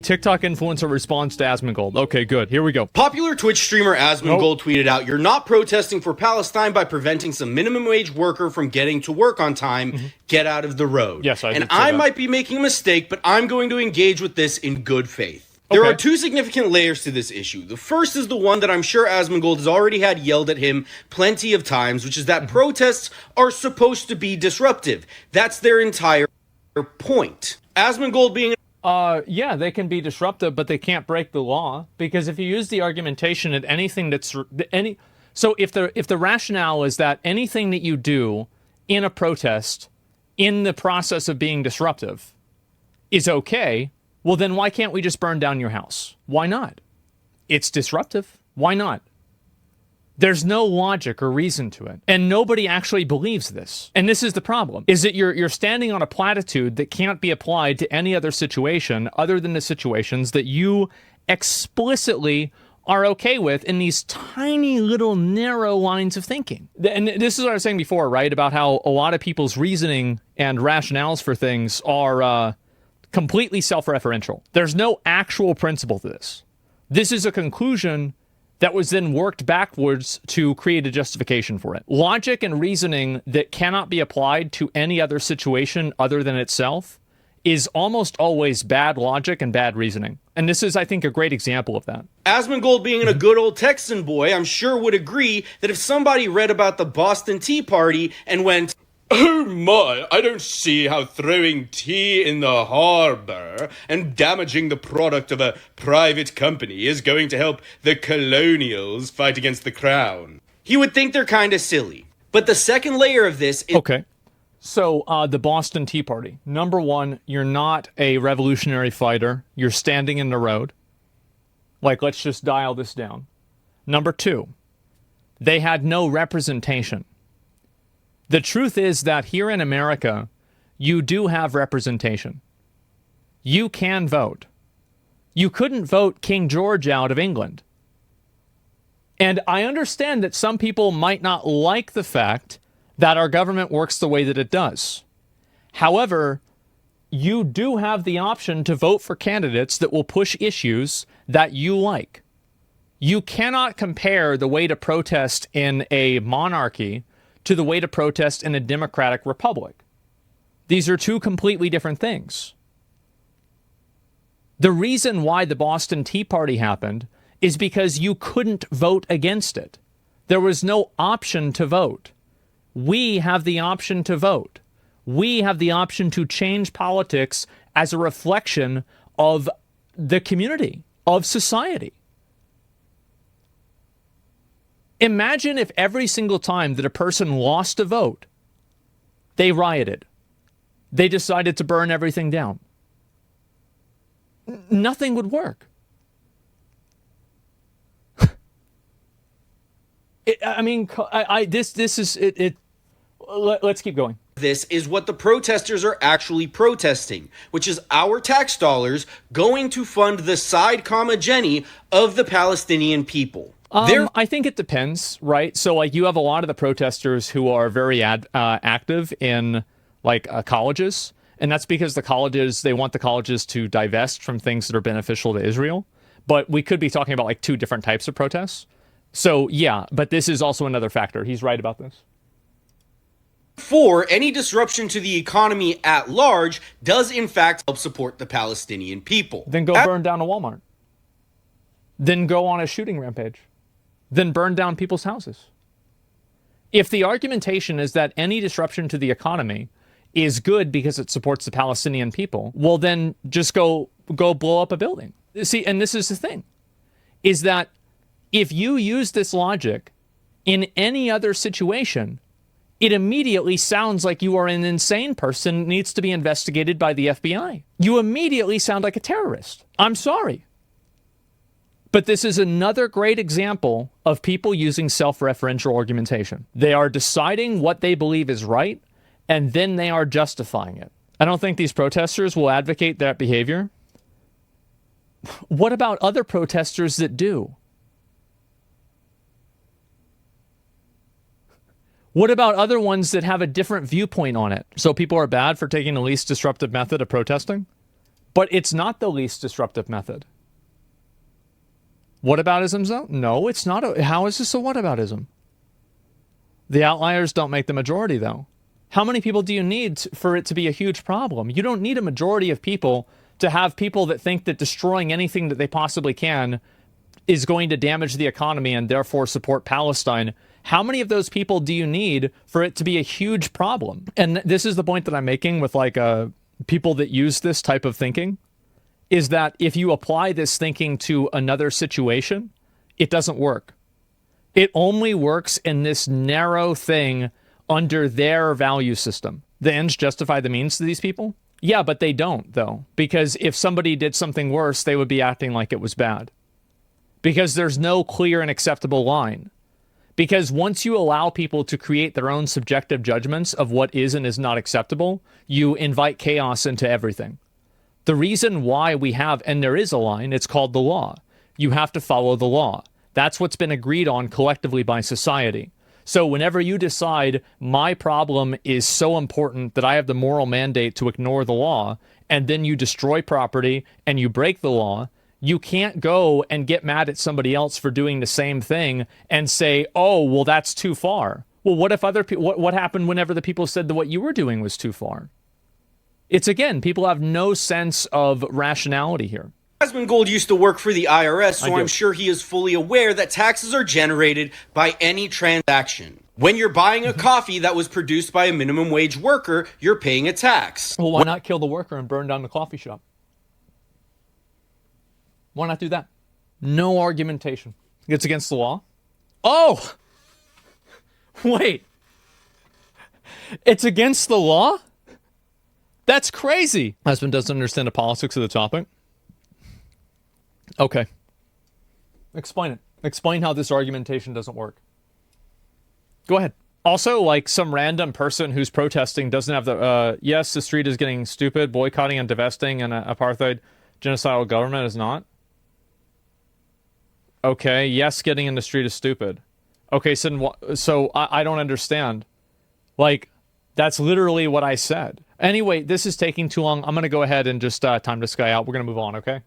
TikTok influencer responds to Asmongold. Okay, good. Here we go. Popular Twitch streamer Asmongold tweeted out, "You're not protesting for Palestine by preventing some minimum wage worker from getting to work on time. Get out of the road." Yes, I did say I that. might be making a mistake, but I'm going to engage with this in good faith. There are two significant layers to this issue. The first is the one that I'm sure Asmongold has already had yelled at him plenty of times, which is that protests are supposed to be disruptive. That's their entire point. Asmongold being yeah, they can be disruptive, but they can't break the law, because if you use the argumentation at anything that's so if the rationale is that anything that you do in a protest in the process of being disruptive is okay, well then why can't we just burn down your house? Why not? It's disruptive. Why not? There's no logic or reason to it. And nobody actually believes this. And this is the problem, is that you're standing on a platitude that can't be applied to any other situation other than the situations that you explicitly are okay with in these tiny little narrow lines of thinking. And this is what I was saying before, right? About how a lot of people's reasoning and rationales for things are completely self-referential. There's no actual principle to this. This is a conclusion that was then worked backwards to create a justification for it. Logic and reasoning that cannot be applied to any other situation other than itself is almost always bad logic and bad reasoning. And this is, I think, a great example of that. Asmongold, being a good old Texan boy, I'm sure would agree that if somebody read about the Boston Tea Party and went, "Oh my, I don't see how throwing tea in the harbor and damaging the product of a private company is going to help the colonials fight against the crown," he would think they're kind of silly. But the second layer of this is... Okay. So, the Boston Tea Party. Number one, you're not a revolutionary fighter. You're standing in the road. Like, let's just dial this down. Number two, they had no representation. The truth is that here in America, you do have representation. You can vote. You couldn't vote King George out of England. And I understand that some people might not like the fact that our government works the way that it does. However, you do have the option to vote for candidates that will push issues that you like. You cannot compare the way to protest in a monarchy to the way to protest in a democratic republic. These are two completely different things. The reason why the Boston Tea Party happened is because you couldn't vote against it. There was no option to vote. We have the option to vote. We have the option to change politics as a reflection of the community, of society. Imagine if every single time that a person lost a vote, they rioted. They decided to burn everything down. Nothing would work. Let's keep going. This is what the protesters are actually protesting, which is our tax dollars going to fund the side comma Jenny of the Palestinian people. I think it depends, right? So, like, you have a lot of the protesters who are very active in, like, colleges, and that's because the colleges, they want the colleges to divest from things that are beneficial to Israel. But we could be talking about, like, two different types of protests. So, yeah, but this is also another factor. He's right about this. For any disruption to the economy at large does, in fact, help support the Palestinian people. Then go burn down a Walmart. Then go on a shooting rampage. Then burn down people's houses. If the argumentation is that any disruption to the economy is good because it supports the Palestinian people, well, then just go blow up a building. See, and this is the thing, is that if you use this logic in any other situation, it immediately sounds like you are an insane person that needs to be investigated by the FBI. You immediately sound like a terrorist. I'm sorry. But this is another great example of people using self-referential argumentation. They are deciding what they believe is right, and then they are justifying it. I don't think these protesters will advocate that behavior. What about other protesters that do? What about other ones that have a different viewpoint on it? So people are bad for taking the least disruptive method of protesting? But it's not the least disruptive method. Whataboutism, though? No, it's not. How is this a whataboutism? The outliers don't make the majority, though. How many people do you need for it to be a huge problem? You don't need a majority of people to have people that think that destroying anything that they possibly can is going to damage the economy and therefore support Palestine. How many of those people do you need for it to be a huge problem? And this is the point that I'm making with like people that use this type of thinking, is that if you apply this thinking to another situation, it doesn't work. It only works in this narrow thing under their value system. The ends justify the means to these people? Yeah, but they don't, though. Because if somebody did something worse, they would be acting like it was bad. Because there's no clear and acceptable line. Because once you allow people to create their own subjective judgments of what is and is not acceptable, you invite chaos into everything. The reason why we have, and there is a line, it's called the law. You have to follow the law. That's what's been agreed on collectively by society. So whenever you decide my problem is so important that I have the moral mandate to ignore the law, and then you destroy property and you break the law, you can't go and get mad at somebody else for doing the same thing and say, oh, well, that's too far. Well, what if other people, what happened whenever the people said that what you were doing was too far? It's, again, people have no sense of rationality here. Asmongold used to work for the IRS, so I'm sure he is fully aware that taxes are generated by any transaction. When you're buying a coffee that was produced by a minimum wage worker, you're paying a tax. Well, why not kill the worker and burn down the coffee shop? Why not do that? No argumentation. It's against the law? Oh! Wait. It's against the law? That's crazy. Husband doesn't understand the politics of the topic. Okay. Explain it. Explain how this argumentation doesn't work. Go ahead. Also, like some random person who's protesting doesn't have the, yes, the street is getting stupid, boycotting and divesting an apartheid genocidal government is not. Okay, yes, getting in the street is stupid. Okay, so I don't understand. Like, that's literally what I said. Anyway, this is taking too long. I'm going to go ahead and just time this guy out. We're going to move on, okay?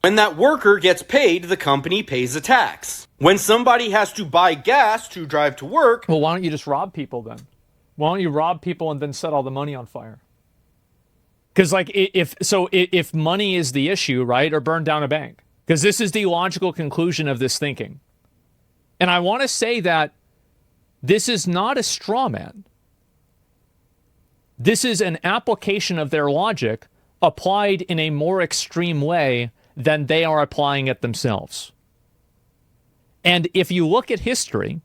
When that worker gets paid, the company pays a tax. When somebody has to buy gas to drive to work... Well, why don't you just rob people then? Why don't you rob people and then set all the money on fire? Because, like, if money is the issue, right, or burn down a bank. Because this is the logical conclusion of this thinking. And I want to say that this is not a straw man. This is an application of their logic applied in a more extreme way than they are applying it themselves. And if you look at history,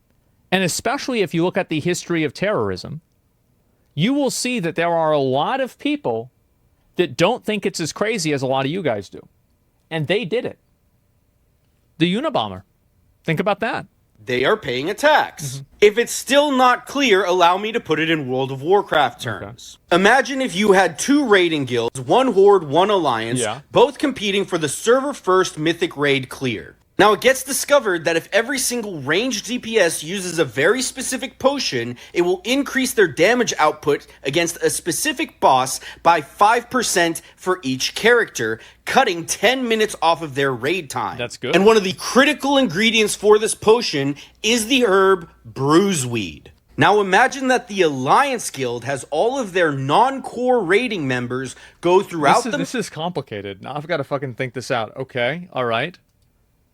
and especially if you look at the history of terrorism, you will see that there are a lot of people that don't think it's as crazy as a lot of you guys do. And they did it. The Unabomber. Think about that. They are paying a tax. If it's still not clear, allow me to put it in World of Warcraft terms. Okay. Imagine if you had two raiding guilds, one horde, one alliance, both competing for the server-first mythic raid clear. Now, it gets discovered that if every single ranged DPS uses a very specific potion, it will increase their damage output against a specific boss by 5% for each character, cutting 10 minutes off of their raid time. That's good. And one of the critical ingredients for this potion is the herb bruiseweed. Now imagine that the Alliance Guild has all of their non-core raiding members go throughout This is complicated. Now I've got to fucking think this out. Okay, all right.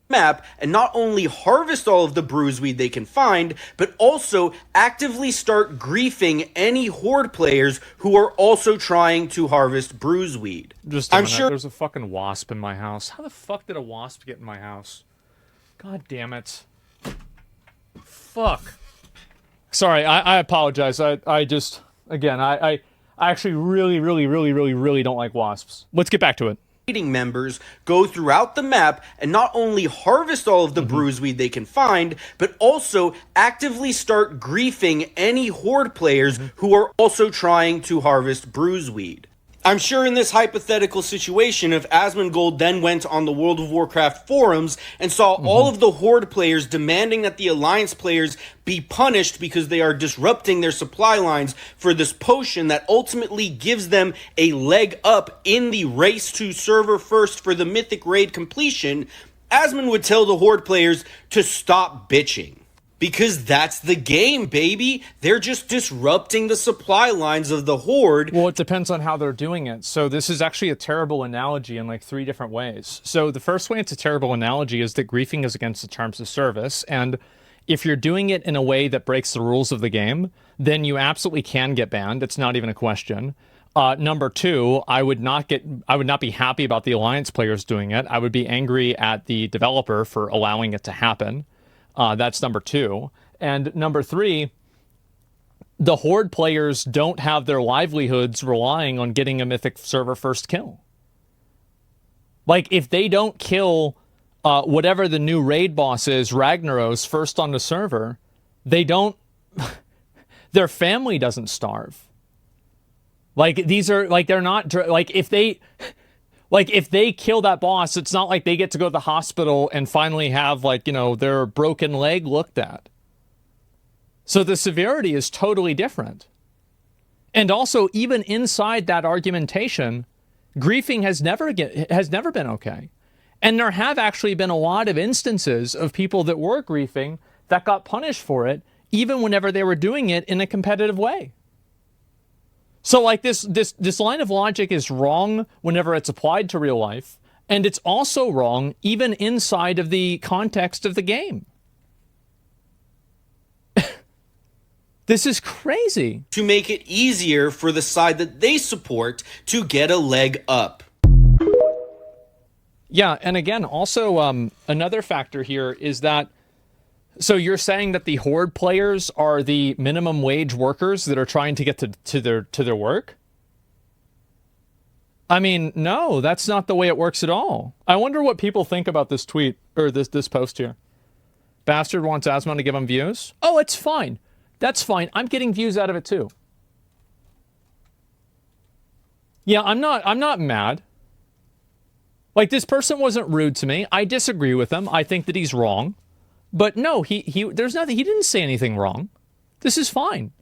Map and not only harvest all of the bruiseweed they can find, but also actively start griefing any horde players who are also trying to harvest bruiseweed. I'm sure there's a fucking wasp in my house. How the fuck did a wasp get in my house? God damn it. Fuck. Sorry, I apologize. I just, again, I actually really don't like wasps. Let's get back to it. Members go throughout the map and not only harvest all of the bruiseweed they can find, but also actively start griefing any horde players who are also trying to harvest bruiseweed. I'm sure in this hypothetical situation, if Asmongold then went on the World of Warcraft forums and saw all of the Horde players demanding that the Alliance players be punished because they are disrupting their supply lines for this potion that ultimately gives them a leg up in the race to server first for the Mythic Raid completion, Asmon would tell the Horde players to stop bitching. Because that's the game, baby. They're just disrupting the supply lines of the Horde. Well, it depends on how they're doing it. So this is actually a terrible analogy in like 3 different ways. So the first way it's a terrible analogy is that griefing is against the terms of service. And if you're doing it in a way that breaks the rules of the game, then you absolutely can get banned. It's not even a question. Number 2, I would not be happy about the Alliance players doing it. I would be angry at the developer for allowing it to happen. That's number 2. And number 3, the Horde players don't have their livelihoods relying on getting a Mythic server first kill. Like, if they don't kill whatever the new raid boss is, Ragnaros, first on the server, they don't... their family doesn't starve. Like, these are... Like, they're not... Like, if they... Like, if they kill that boss, it's not like they get to go to the hospital and finally have, like, you know, their broken leg looked at. So the severity is totally different. And also, even inside that argumentation, griefing has never been okay. And there have actually been a lot of instances of people that were griefing that got punished for it, even whenever they were doing it in a competitive way. So, like, this line of logic is wrong whenever it's applied to real life, and it's also wrong even inside of the context of the game. This is crazy. To make it easier for the side that they support to get a leg up. Yeah, and again, also, another factor here is that, so you're saying that the Horde players are the minimum wage workers that are trying to get to their work? I mean, no, that's not the way it works at all. I wonder what people think about this tweet, or this post here. Bastard wants Asmon to give him views? Oh, it's fine. That's fine. I'm getting views out of it too. Yeah, I'm not mad. Like, this person wasn't rude to me. I disagree with him. I think that he's wrong. But no, there's nothing, he didn't say anything wrong. This is fine.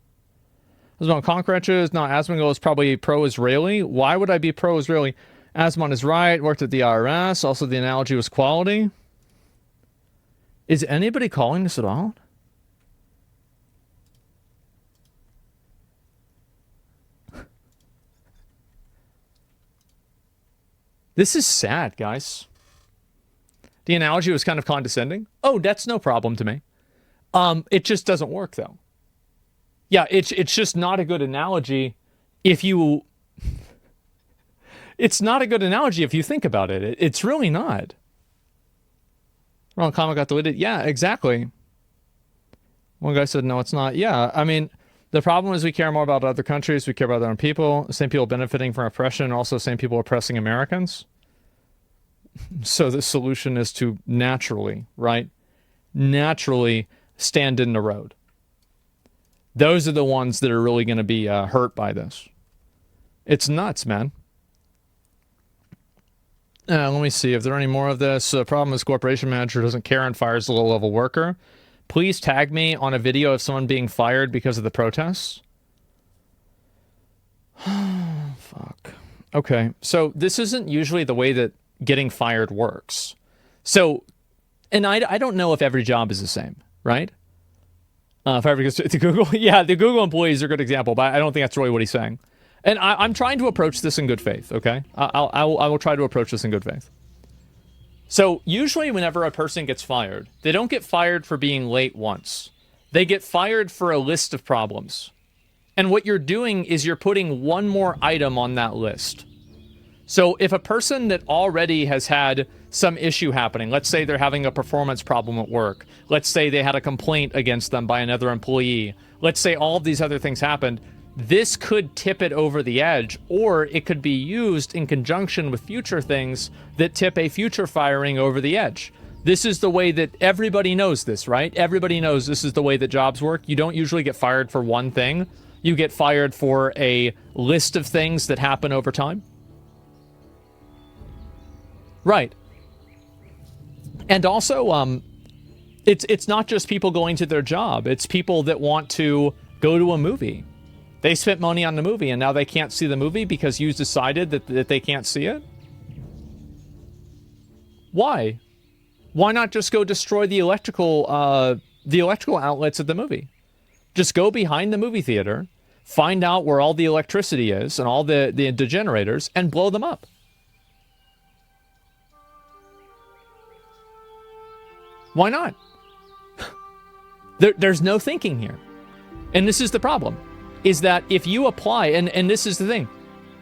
Asmon Concretches, no, Asmongold is probably pro-Israeli. Why would I be pro-Israeli? Asmon is right, worked at the IRS. Also, the analogy was quality. Is anybody calling this at all? This is sad, guys. The analogy was kind of condescending. Oh, that's no problem to me. It just doesn't work, though. Yeah, it's just not a good analogy if you... It's not a good analogy if you think about it. It's really not. Wrong comment got deleted. Yeah, exactly. One guy said, no, it's not. Yeah, I mean, the problem is we care more about other countries. We care about our own people. The same people benefiting from oppression, also same people oppressing Americans. So the solution is to naturally, right? Naturally stand in the road. Those are the ones that are really going to be hurt by this. It's nuts, man. Let me see if there are any more of this. Problem is corporation manager doesn't care and fires a low-level worker. Please tag me on a video of someone being fired because of the protests. Fuck. Okay, so this isn't usually the way that getting fired works. So, and I don't know if every job is the same, right? If I ever get to Google, yeah, the Google employees are a good example, but I don't think that's really what he's saying. And I'm trying to approach this in good faith, okay? I will try to approach this in good faith. So, usually whenever a person gets fired, they don't get fired for being late once. They get fired for a list of problems. And what you're doing is you're putting one more item on that list. So if a person that already has had some issue happening, let's say they're having a performance problem at work, let's say they had a complaint against them by another employee, let's say all of these other things happened, this could tip it over the edge, or it could be used in conjunction with future things that tip a future firing over the edge. This is the way that everybody knows this, right? Everybody knows this is the way that jobs work. You don't usually get fired for one thing. You get fired for a list of things that happen over time. Right. And also, it's not just people going to their job. It's people that want to go to a movie. They spent money on the movie, and now they can't see the movie because you decided that they can't see it? Why? Why not just go destroy the electrical outlets at the movie? Just go behind the movie theater, find out where all the electricity is and all the generators, and blow them up. Why not? There's no thinking here. And this is the problem, is that if you apply, and this is the thing,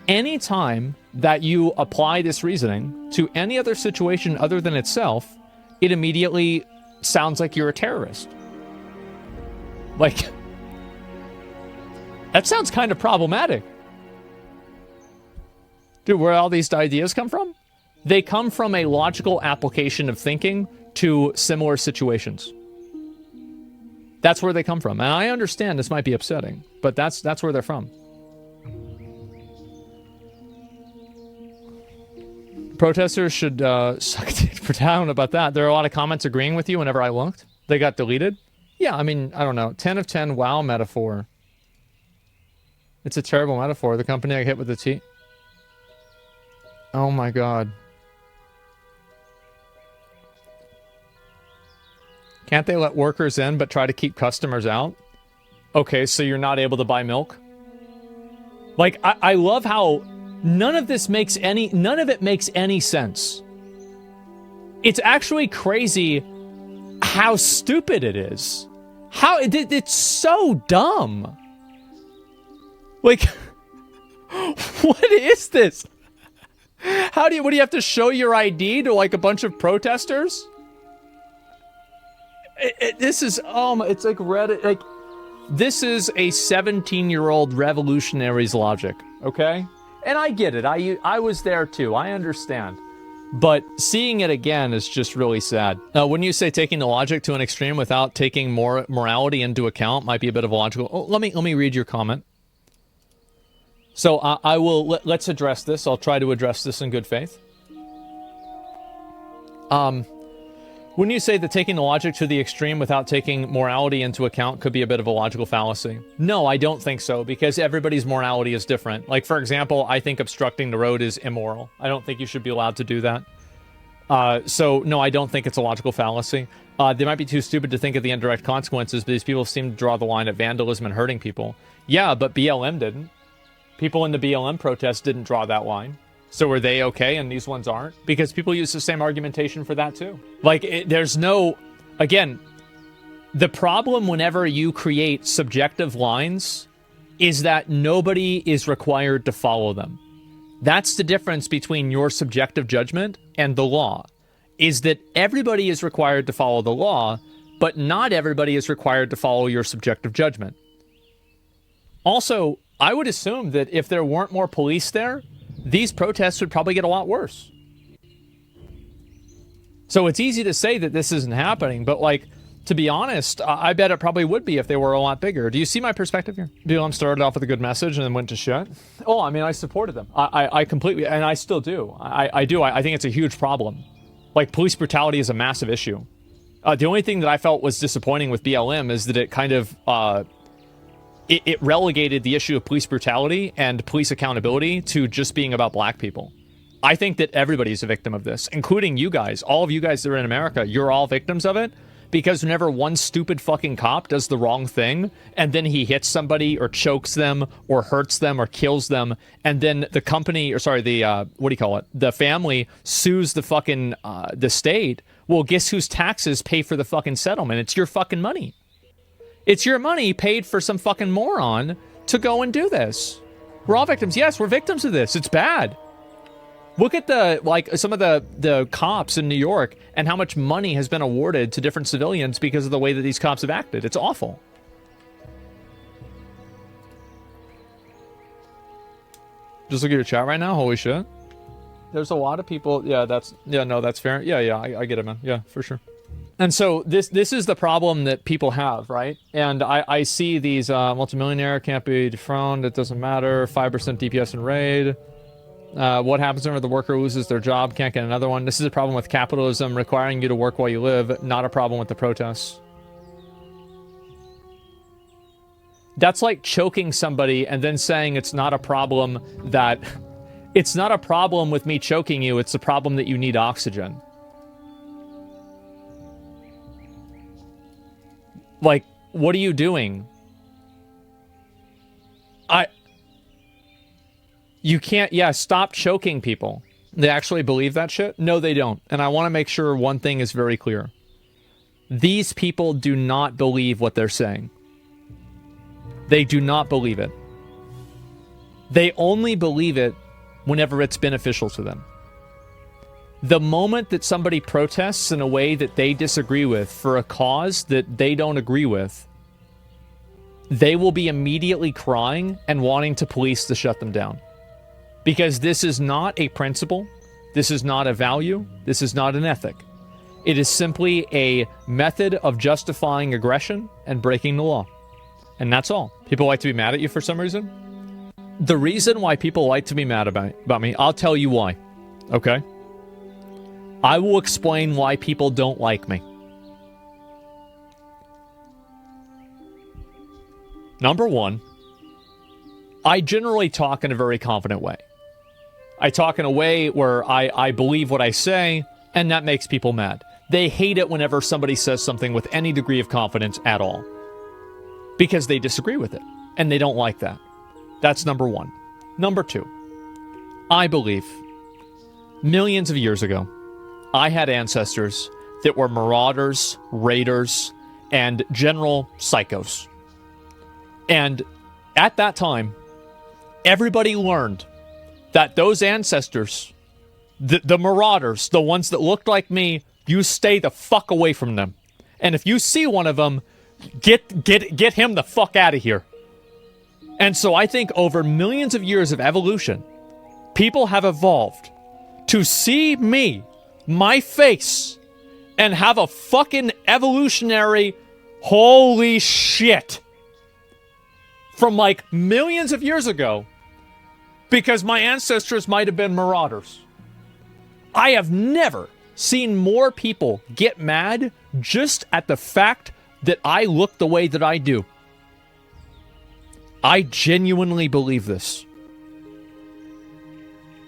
anytime that you apply this reasoning to any other situation other than itself, it immediately sounds like you're a terrorist. Like, that sounds kind of problematic. Dude, where all these ideas come from? They come from a logical application of thinking to similar situations. That's where they come from. And I understand this might be upsetting, but that's where they're from. Protesters should suck dick for down about that. There are a lot of comments agreeing with you whenever I looked. They got deleted. Yeah, I mean, I don't know. 10 of 10, wow metaphor. It's a terrible metaphor. The company I hit with the T. Oh my god. Can't they let workers in but try to keep customers out? Okay, so you're not able to buy milk? Like, I love how none of it makes any sense. It's actually crazy how stupid it is. It's so dumb. Like, what is this? What do you have to show your ID to like a bunch of protesters? This is, it's like Reddit, like, this is a 17-year-old revolutionary's logic, okay? And I get it, I was there too, I understand. But seeing it again is just really sad. Wouldn't you say taking the logic to an extreme without taking more morality into account might be a bit of a logical... Oh, let me read your comment. So I will, let's address this, I'll try to address this in good faith. Wouldn't you say that taking the logic to the extreme without taking morality into account could be a bit of a logical fallacy? No, I don't think so, because everybody's morality is different. Like, for example, I think obstructing the road is immoral. I don't think you should be allowed to do that. So, no, I don't think it's a logical fallacy. They might be too stupid to think of the indirect consequences, but these people seem to draw the line at vandalism and hurting people. Yeah, but BLM didn't. People in the BLM protests didn't draw that line. So are they okay and these ones aren't? Because people use the same argumentation for that too. Like, there's no... Again, the problem whenever you create subjective lines is that nobody is required to follow them. That's the difference between your subjective judgment and the law, is that everybody is required to follow the law, but not everybody is required to follow your subjective judgment. Also, I would assume that if there weren't more police there, these protests would probably get a lot worse. So it's easy to say that this isn't happening, but like, to be honest, I bet it probably would be if they were a lot bigger. Do you see my perspective here? BLM started off with a good message and then went to shit. Oh, I mean, I supported them. I completely, and I still do. I do. I think it's a huge problem. Like, police brutality is a massive issue. The only thing that I felt was disappointing with BLM is that it kind of, it relegated the issue of police brutality and police accountability to just being about black people. I think that everybody's a victim of this, including you guys. All of you guys that are in America, you're all victims of it, because whenever one stupid fucking cop does the wrong thing, and then he hits somebody, or chokes them, or hurts them, or kills them, and then the company, or sorry, the, what do you call it? The family sues the fucking, the state, well, guess whose taxes pay for the fucking settlement? It's your fucking money. It's your money paid for some fucking moron to go and do this. We're all victims. Yes, we're victims of this. It's bad. Look at the, like, some of the cops in New York and how much money has been awarded to different civilians because of the way that these cops have acted. It's awful. Just look at your chat right now. Holy shit. There's a lot of people. Yeah, no, that's fair. Yeah, I get it, man. Yeah, for sure. And so this is the problem that people have, right? And I see these multimillionaire can't be dethroned, it doesn't matter, 5% DPS in raid. What happens whenever the worker loses their job, can't get another one? This is a problem with capitalism requiring you to work while you live, not a problem with the protests. That's like choking somebody and then saying it's not a problem that... It's not a problem with me choking you, it's a problem that you need oxygen. Like, what are you doing? You can't, yeah, stop choking people. They actually believe that shit? No, they don't. And I want to make sure one thing is very clear. These people do not believe what they're saying. They do not believe it. They only believe it whenever it's beneficial to them. The moment that somebody protests in a way that they disagree with for a cause that they don't agree with, they will be immediately crying and wanting to police to shut them down. Because this is not a principle, this is not a value, this is not an ethic. It is simply a method of justifying aggression and breaking the law. And that's all. People like to be mad at you for some reason. The reason why people like to be mad about me, I'll tell you why. Okay? I will explain why people don't like me. Number one, I generally talk in a very confident way. I talk in a way where I believe what I say, and that makes people mad. They hate it whenever somebody says something with any degree of confidence at all. Because they disagree with it, and they don't like that. That's number one. Number two, I believe millions of years ago, I had ancestors that were marauders, raiders, and general psychos. And at that time, everybody learned that those ancestors, the marauders, the ones that looked like me, you stay the fuck away from them. And if you see one of them, get him the fuck out of here. And so I think over millions of years of evolution, people have evolved to see me, my face, and have a fucking evolutionary holy shit from like millions of years ago because my ancestors might have been marauders. I have never seen more people get mad just at the fact that I look the way that I do. I genuinely believe this.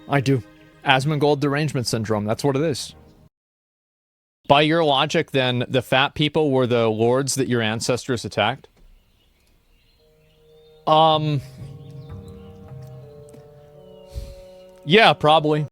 I do. Asmongold derangement syndrome, that's what it is. By your logic, then, the fat people were the lords that your ancestors attacked? Yeah, probably.